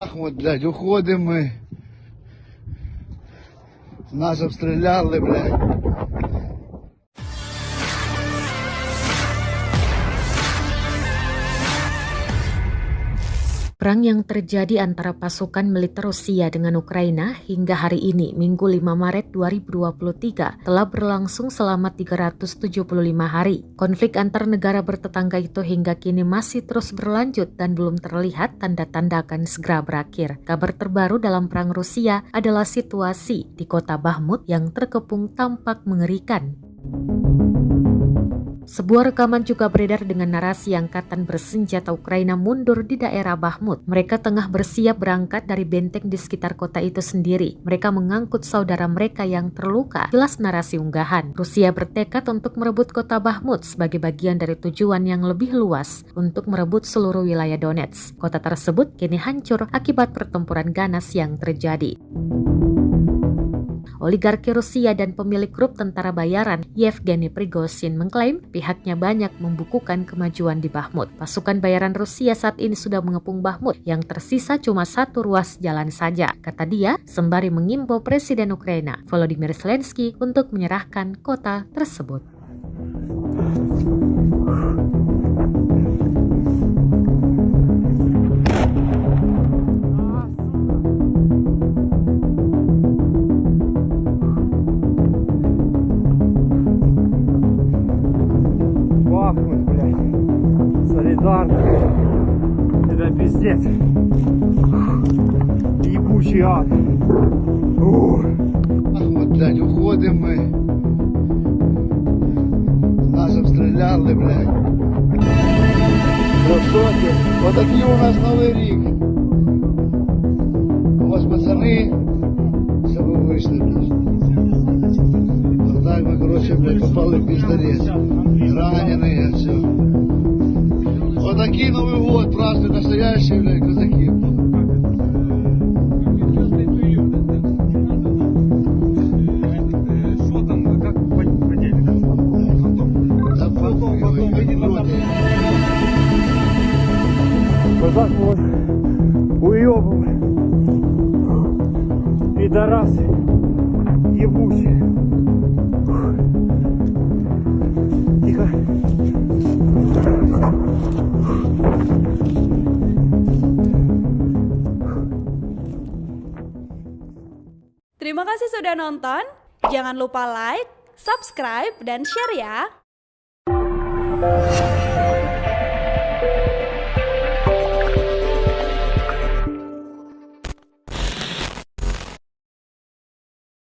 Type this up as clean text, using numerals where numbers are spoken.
Бахмут, блядь, уходим мы. Нас обстреляли, блядь. Perang yang terjadi antara pasukan militer Rusia dengan Ukraina hingga hari ini, Minggu 5 Maret 2023, telah berlangsung selama 375 hari. Konflik antar negara bertetangga itu hingga kini masih terus berlanjut dan belum terlihat tanda-tanda akan segera berakhir. Kabar terbaru dalam perang Rusia adalah situasi di kota Bakhmut yang terkepung tampak mengerikan. Sebuah rekaman juga beredar dengan narasi angkatan bersenjata Ukraina mundur di daerah Bakhmut. Mereka tengah bersiap berangkat dari benteng di sekitar kota itu sendiri. Mereka mengangkut saudara mereka yang terluka. Jelas narasi unggahan. Rusia bertekad untuk merebut kota Bakhmut sebagai bagian dari tujuan yang lebih luas untuk merebut seluruh wilayah Donetsk. Kota tersebut kini hancur akibat pertempuran ganas yang terjadi. Oligarki Rusia dan pemilik grup tentara bayaran Yevgeny Prigozhin mengklaim pihaknya banyak membukukan kemajuan di Bakhmut. Pasukan bayaran Rusia saat ini sudah mengepung Bakhmut, yang tersisa cuma satu ruas jalan saja, kata dia, sembari mengimbau Presiden Ukraina Volodymyr Zelensky untuk menyerahkan kota tersebut. Бахмут, блядь. Солидарно. Это пиздец. Ебучий ад. Бахмут, блядь, уходим мы. Нас обстреляли, блядь. Красоты. Вот такие у нас Новый рік. Ось пацаны, все вы вышли, блядь. Вот так мы, короче, блядь, попали в пиздец. Раненые, все. Вот такие Новый год празднуют настоящие, блядь, казаки. Что там, как поделили? Да потом, идиоты. Казак вот уебывай. Пидорасы. Ебучие. Тихо. Terima kasih sudah nonton. Jangan lupa like, subscribe, dan share ya.